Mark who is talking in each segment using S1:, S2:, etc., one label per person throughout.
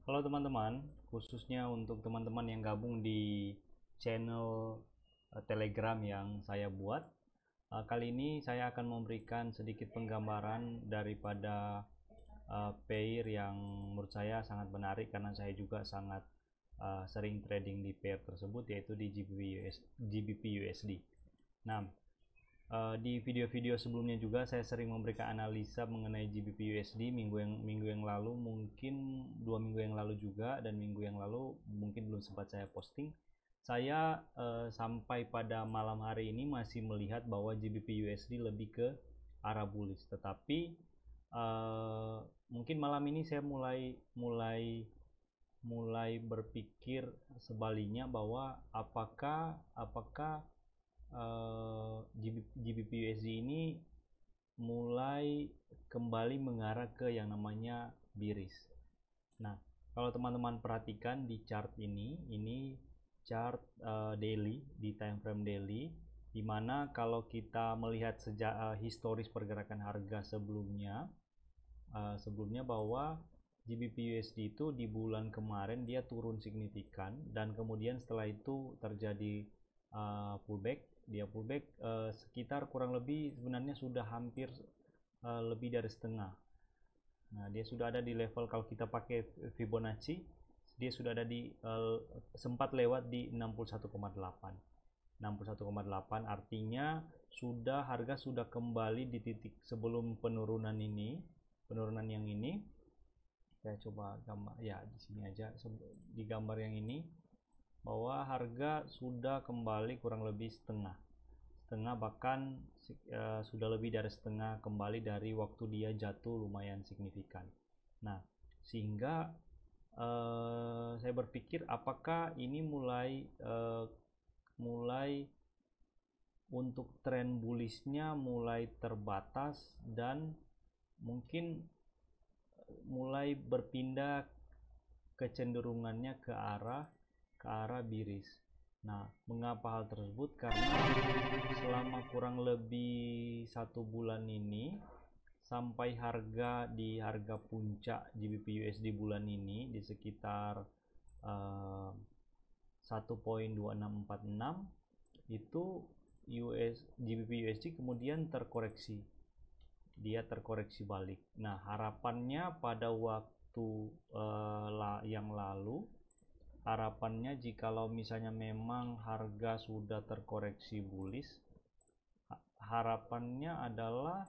S1: Halo teman-teman, khususnya untuk teman-teman yang gabung di channel Telegram yang saya buat. Kali ini saya akan memberikan sedikit penggambaran daripada pair yang menurut saya sangat menarik karena saya juga sangat sering trading di pair tersebut, yaitu di GBP USD. Nah, di video-video sebelumnya juga saya sering memberikan analisa mengenai GBP USD minggu yang lalu, mungkin 2 minggu yang lalu juga, dan minggu yang lalu mungkin belum sempat saya posting. Saya sampai pada malam hari ini masih melihat bahwa GBP USD lebih ke arah bullish, tetapi mungkin malam ini saya mulai berpikir sebaliknya bahwa apakah GBP USD ini mulai kembali mengarah ke yang namanya bearish. Nah, kalau teman-teman perhatikan di chart ini chart daily, di time frame daily, dimana kalau kita melihat sejak historis pergerakan harga sebelumnya bahwa GBP USD itu di bulan kemarin dia turun signifikan, dan kemudian setelah itu terjadi pullback. Dia pullback sekitar kurang lebih sebenarnya sudah hampir lebih dari setengah. Nah, dia sudah ada di level, kalau kita pakai Fibonacci, dia sudah ada di sempat lewat di 61,8. 61,8 artinya harga sudah kembali di titik sebelum penurunan yang ini. Saya coba gambar ya di sini aja, di gambar yang ini, bahwa harga sudah kembali kurang lebih setengah, bahkan sudah lebih dari setengah kembali dari waktu dia jatuh lumayan signifikan. Nah, sehingga saya berpikir apakah ini mulai untuk tren bullishnya mulai terbatas dan mungkin mulai berpindah kecenderungannya ke arah bearish. Nah, mengapa hal tersebut? Karena selama kurang lebih 1 bulan ini, sampai harga puncak GBP USD bulan ini di sekitar 1.2646, itu GBP USD kemudian terkoreksi. Dia terkoreksi balik. Nah, harapannya pada waktu yang lalu, harapannya jikalau misalnya memang harga sudah terkoreksi bullish, harapannya adalah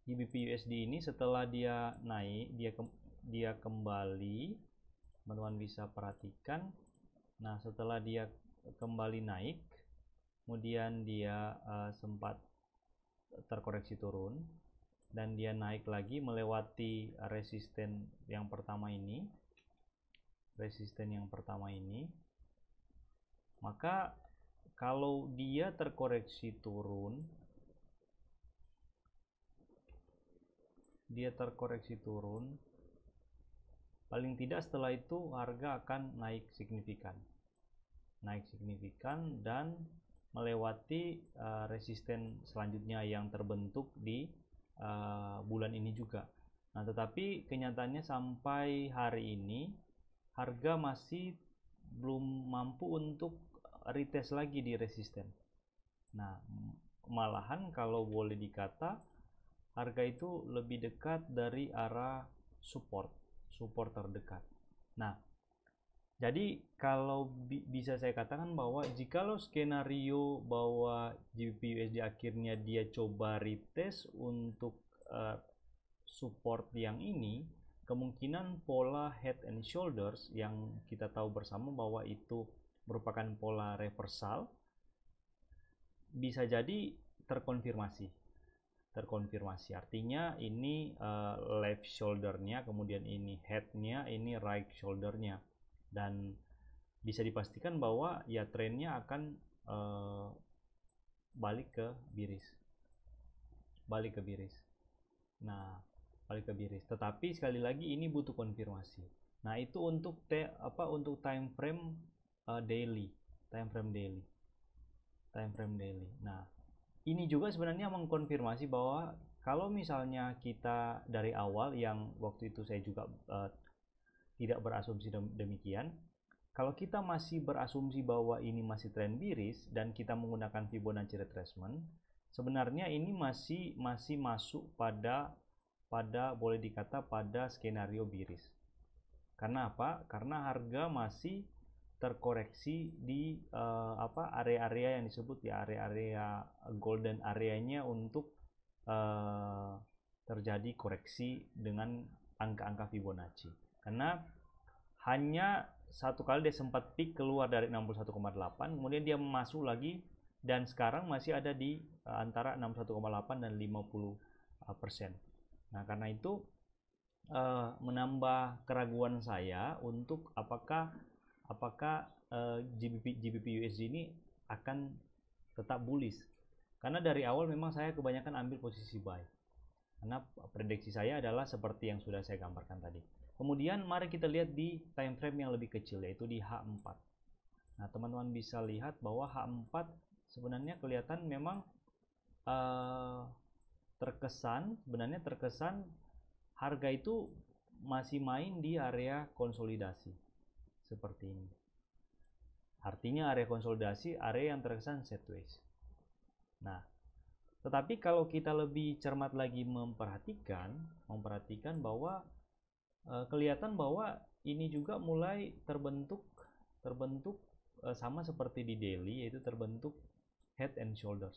S1: GBP USD ini setelah dia naik, dia kembali, teman-teman bisa perhatikan. Nah, setelah dia kembali naik, kemudian dia sempat terkoreksi turun, dan dia naik lagi melewati resisten yang pertama ini, maka kalau dia terkoreksi turun, paling tidak setelah itu harga akan naik signifikan dan melewati resisten selanjutnya yang terbentuk di bulan ini juga. Nah, tetapi kenyataannya sampai hari ini harga masih belum mampu untuk retest lagi di resisten. Nah, malahan kalau boleh dikata harga itu lebih dekat dari arah support terdekat. Nah, jadi kalau bisa saya katakan bahwa jikalau skenario bahwa GBP USD akhirnya dia coba retest untuk support yang ini, kemungkinan pola head and shoulders yang kita tahu bersama bahwa itu merupakan pola reversal bisa jadi terkonfirmasi. Artinya ini left shouldernya, kemudian ini headnya, ini right shouldernya, dan bisa dipastikan bahwa ya trennya akan balik ke bearish. Nah, balik ke bearish. Tetapi sekali lagi ini butuh konfirmasi. Nah, itu untuk time frame daily. Nah, ini juga sebenarnya mengkonfirmasi bahwa kalau misalnya kita dari awal, yang waktu itu saya juga tidak berasumsi demikian, kalau kita masih berasumsi bahwa ini masih tren bearish dan kita menggunakan Fibonacci retracement, sebenarnya ini masih masuk pada boleh dikata pada skenario bearish. Karena apa? Karena harga masih terkoreksi di area-area yang disebut ya area-area golden areanya untuk terjadi koreksi dengan angka-angka Fibonacci. Karena hanya satu kali dia sempat peak keluar dari 61,8, kemudian dia masuk lagi dan sekarang masih ada di antara 61,8 dan 50%. Nah, karena itu menambah keraguan saya untuk apakah GBP USD ini akan tetap bullish. Karena dari awal memang saya kebanyakan ambil posisi buy. Karena prediksi saya adalah seperti yang sudah saya gambarkan tadi. Kemudian mari kita lihat di time frame yang lebih kecil, yaitu di H4. Nah, teman-teman bisa lihat bahwa H4 sebenarnya kelihatan memang terkesan harga itu masih main di area konsolidasi seperti ini. Artinya area konsolidasi, area yang terkesan sideways. Nah, tetapi kalau kita lebih cermat lagi memperhatikan bahwa kelihatan bahwa ini juga mulai terbentuk sama seperti di daily, yaitu terbentuk head and shoulders.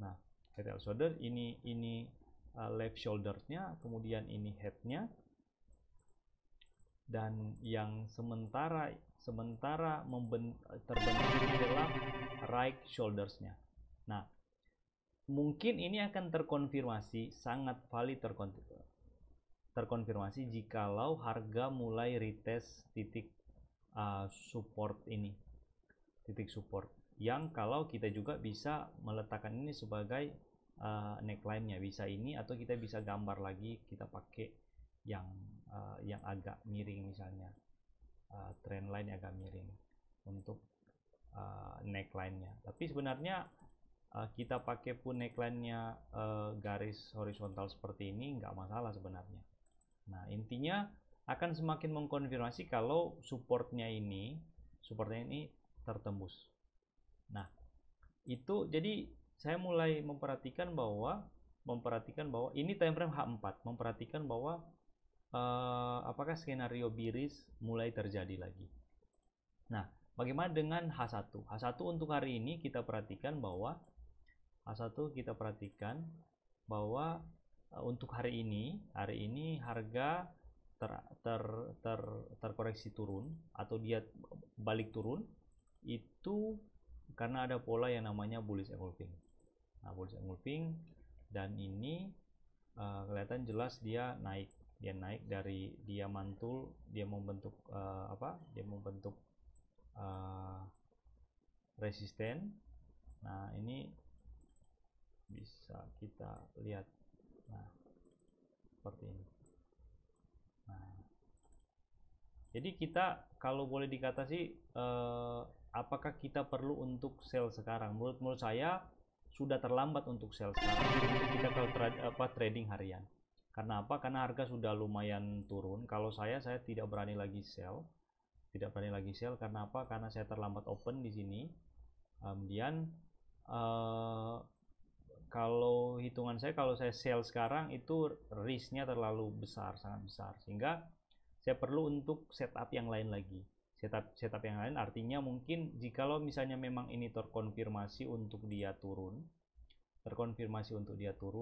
S1: Nah, head and shoulder ini left shouldersnya, kemudian ini headnya, dan yang sementara terbentuk adalah right shoulders-nya. Nah, mungkin ini akan terkonfirmasi, sangat valid terkonfirmasi jikalau harga mulai retest titik support ini, titik support yang kalau kita juga bisa meletakkan ini sebagai neckline-nya, bisa ini, atau kita bisa gambar lagi, kita pakai yang agak miring, misalnya trend line agak miring untuk neckline-nya. Tapi sebenarnya kita pakai pun neckline-nya garis horizontal seperti ini nggak masalah sebenarnya. Nah, intinya akan semakin mengkonfirmasi kalau supportnya ini tertembus. Nah, itu jadi saya mulai memperhatikan bahwa ini time frame H4, memperhatikan bahwa apakah skenario bearish mulai terjadi lagi. Nah, bagaimana dengan H1? H1 untuk hari ini kita perhatikan bahwa untuk hari ini harga terkoreksi turun atau dia balik turun itu karena ada pola yang namanya bullish engulfing. Nah, bullish engulfing, dan ini kelihatan jelas dia naik dari dia mantul, dia membentuk resisten. Nah, ini bisa kita lihat. Nah, seperti ini. Nah, jadi kita kalau boleh dikata sih apakah kita perlu untuk sell sekarang? Menurut saya sudah terlambat untuk sell sekarang untuk kita kalau trading harian. Karena apa? Karena harga sudah lumayan turun. Kalau saya tidak berani lagi sell. Karena apa? Karena saya terlambat open di sini. Kemudian kalau hitungan saya, kalau saya sell sekarang itu risknya terlalu besar, sangat besar, sehingga saya perlu untuk setup yang lain lagi. Setup yang lain artinya mungkin jikalau misalnya memang ini terkonfirmasi untuk dia turun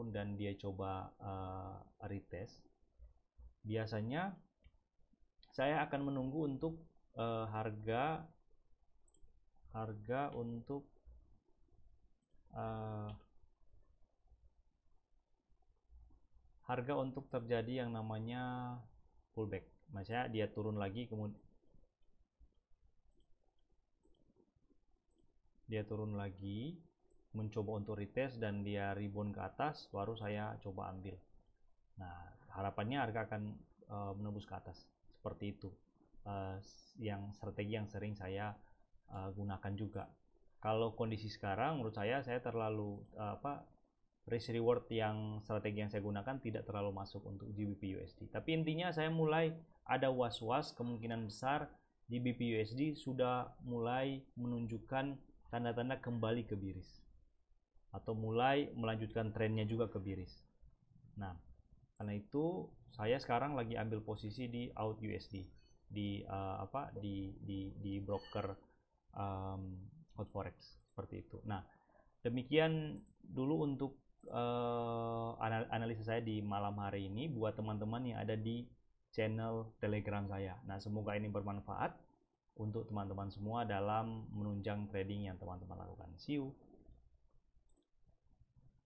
S1: dan dia coba retest, biasanya saya akan menunggu untuk harga untuk terjadi yang namanya pullback. Maksudnya dia turun lagi, kemudian mencoba untuk retest dan dia rebound ke atas, baru saya coba ambil. Nah, harapannya harga akan menembus ke atas seperti itu. Yang strategi yang sering saya gunakan juga. Kalau kondisi sekarang menurut saya terlalu risk reward yang strategi yang saya gunakan tidak terlalu masuk untuk GBP USD. Tapi intinya saya mulai ada was-was, kemungkinan besar GBP USD sudah mulai menunjukkan tanda-tanda kembali ke biris atau mulai melanjutkan trennya juga ke biris. Nah, karena itu saya sekarang lagi ambil posisi di out USD di di broker hot forex seperti itu. Nah, demikian dulu untuk analisa saya di malam hari ini buat teman-teman yang ada di channel Telegram saya. Nah, semoga ini bermanfaat untuk teman-teman semua dalam menunjang trading yang teman-teman lakukan. See you.